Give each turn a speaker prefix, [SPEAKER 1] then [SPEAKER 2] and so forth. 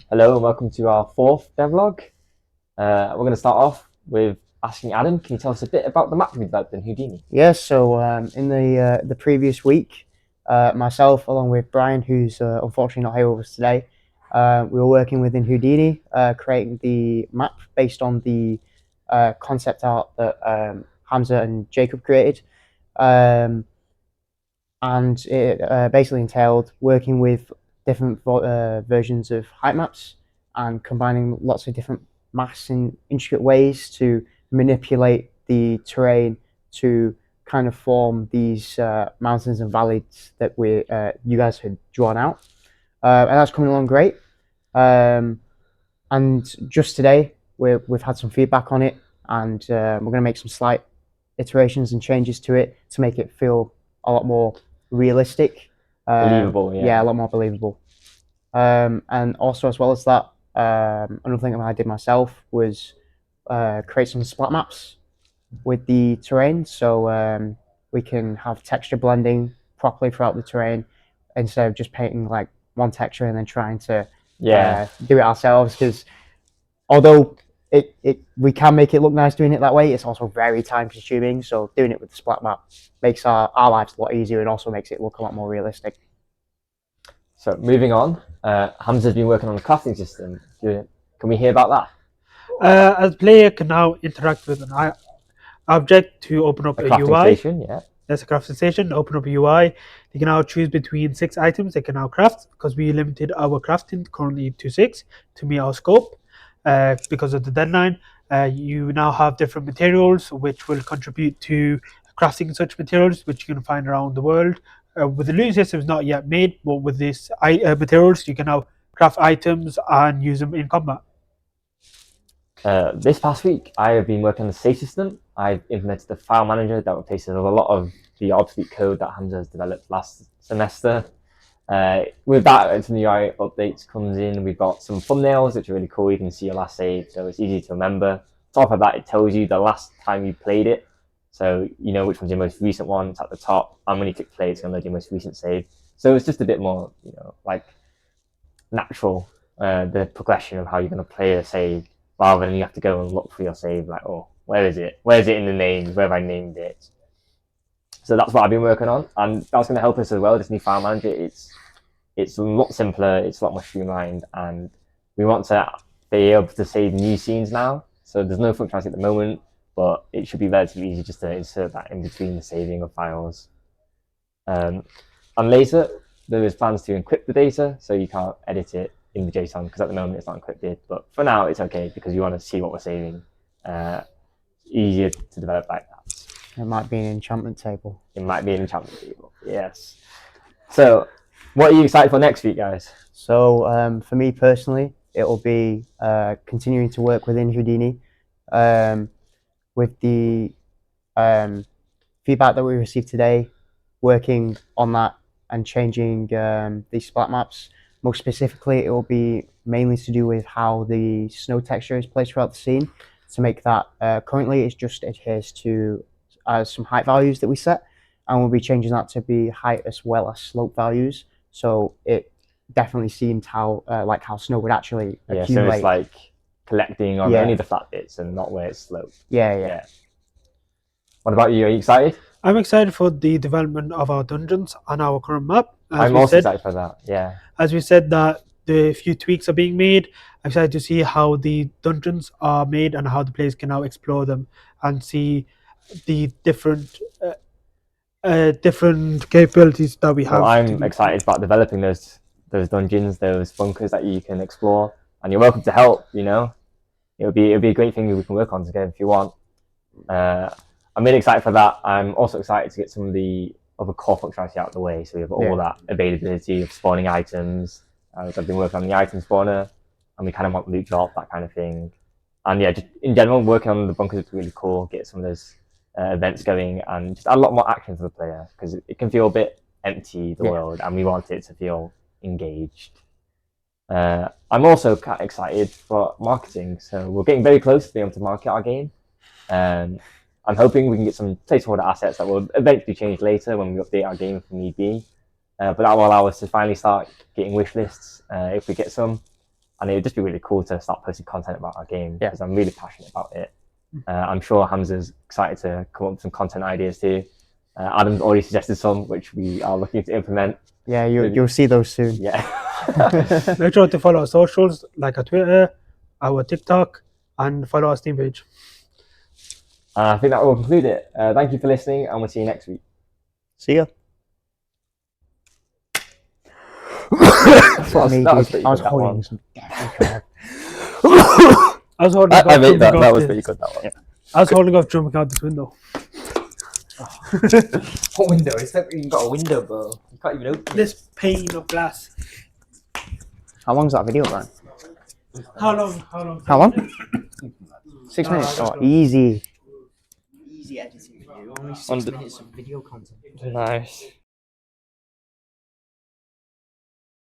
[SPEAKER 1] Hello and welcome to our fourth devlog. We're going to start off with asking Adam, can you tell us a bit about the map we developed in Houdini?
[SPEAKER 2] Yes, so in the previous week, myself along with Brian, who's unfortunately not here with us today, we were working within Houdini, creating the map based on the concept art that Hamza and Jacob created. Um, and it basically entailed working with different versions of height maps and combining lots of different maths in intricate ways to manipulate the terrain to kind of form these mountains and valleys that you guys had drawn out, and that's coming along great. Um, and just today, we've had some feedback on it, and we're going to make some slight iterations and changes to it to make it feel a lot more realistic.
[SPEAKER 1] Believable,
[SPEAKER 2] Yeah,
[SPEAKER 1] yeah.
[SPEAKER 2] a lot more believable. And also, as well as that, another thing that I did myself was create some splat maps with the terrain, so we can have texture blending properly throughout the terrain instead of just painting like one texture and then trying to
[SPEAKER 1] Yeah,
[SPEAKER 2] do it ourselves. Because although we can make it look nice doing it that way, it's also very time consuming. So doing it with the splat map makes our lives a lot easier and also makes it look a lot more realistic.
[SPEAKER 1] so moving on, Hamza's been working on a crafting system. Can we hear about that?
[SPEAKER 3] As player can now interact with an object to open up
[SPEAKER 1] A
[SPEAKER 3] a
[SPEAKER 1] crafting
[SPEAKER 3] UI.
[SPEAKER 1] station, yeah.
[SPEAKER 3] There's a crafting station, open up a UI. They can now choose between 6 items they can now craft because we limited our crafting currently to 6 to meet our scope because of the deadline. You now have different materials which will contribute to crafting such materials which you can find around the world. With the looting system is not yet made, but with these materials you can now craft items and use them in combat.
[SPEAKER 1] This past week, I have been working on the save system. I've implemented the file manager that replaces a lot of the obsolete code that Hamza has developed last semester. With that, some UI updates comes in. We've got some thumbnails, which are really cool. You can see your last save, so it's easy to remember. On top of that, it tells you the last time you played it, so you know which one's your most recent one. It's at the top, and when you click play, it's going to load your most recent save. So it's just a bit more, like natural, the progression of how you're going to play a save, rather than you have to go and look for your save, like, oh, where is it? Where is it in the names? Where have I named it? So that's what I've been working on, and that's going to help us as well. This new file manager, it's a lot simpler, it's a lot more streamlined, and we want to be able to save new scenes now. So there's no functionality at the moment, but it should be relatively easy just to insert that in between the saving of files. And later, there is plans to encrypt the data, so you can't edit it in the JSON, because at the moment it's not encrypted. But for now, it's okay, because you want to see what we're saving. Easier to develop like that.
[SPEAKER 2] It might be an enchantment table.
[SPEAKER 1] It might be an enchantment table, yes. So, what are you excited for next week, guys?
[SPEAKER 2] So for me personally, it will be continuing to work within Houdini with the feedback that we received today, working on that and changing these splat maps. Most specifically, it will be mainly to do with how the snow texture is placed throughout the scene to make that currently it just adheres to some height values that we set, and we'll be changing that to be height as well as slope values. So it definitely seemed how how snow would actually accumulate.
[SPEAKER 1] So it's like collecting on
[SPEAKER 2] Yeah.
[SPEAKER 1] only the flat bits and not where it's sloped.
[SPEAKER 2] Yeah.
[SPEAKER 1] What about you? Are you excited?
[SPEAKER 3] I'm excited for the development of our dungeons and our current map.
[SPEAKER 1] I'm also excited for that, yeah.
[SPEAKER 3] As we said that the few tweaks are being made, I'm excited to see how the dungeons are made and how the players can now explore them and see the different capabilities that we have.
[SPEAKER 1] Well, I'm excited about developing those dungeons, those bunkers that you can explore, and you're welcome to help. It'll be a great thing we can work on together if you want. I'm really excited for that. I'm also excited to get some of the other core functionality out of the way, so we have all that availability of spawning items. I've been working on the item spawner, and we kind of want loot drop, that kind of thing. And yeah, just in general, working on the bunkers is really cool. Get some of those events going and just add a lot more action for the player, because it can feel a bit empty, the world, and we want it to feel engaged. I'm also kind of excited for marketing, so we're getting very close to being able to market our game. I'm hoping we can get some placeholder assets that will eventually change later when we update our game if need be. But that will allow us to finally start getting wish lists if we get some. and it would just be really cool to start posting content about our game
[SPEAKER 2] Yeah.
[SPEAKER 1] because I'm really passionate about it. I'm sure Hamza's excited to come up with some content ideas too. Adam's already suggested some, which we are looking to implement.
[SPEAKER 2] Yeah, you'll see those soon.
[SPEAKER 1] Yeah.
[SPEAKER 3] Make sure to follow our socials, like our Twitter, our TikTok, and follow our Steam page.
[SPEAKER 1] I think that will conclude it. Thank you for listening, and we'll see you next week.
[SPEAKER 2] See ya.
[SPEAKER 1] That was pretty
[SPEAKER 2] I was
[SPEAKER 1] good, that
[SPEAKER 2] holding
[SPEAKER 1] one.
[SPEAKER 2] some.
[SPEAKER 3] I was holding off
[SPEAKER 1] I made that.
[SPEAKER 3] jumping
[SPEAKER 1] That
[SPEAKER 3] off
[SPEAKER 1] was
[SPEAKER 3] the-
[SPEAKER 1] pretty good. That one.
[SPEAKER 3] I was holding off jumping out this window.
[SPEAKER 1] What window? It's not even got a window, bro. You can't even open
[SPEAKER 3] This pane of glass.
[SPEAKER 2] How long's that video, Brian?
[SPEAKER 3] How long? How long?
[SPEAKER 2] How long? 6 minutes.
[SPEAKER 3] that's
[SPEAKER 2] Oh,
[SPEAKER 3] good.
[SPEAKER 2] easy.
[SPEAKER 4] Easy editing video, only
[SPEAKER 1] On
[SPEAKER 4] 6
[SPEAKER 1] the-
[SPEAKER 4] minutes of video content.
[SPEAKER 1] Nice.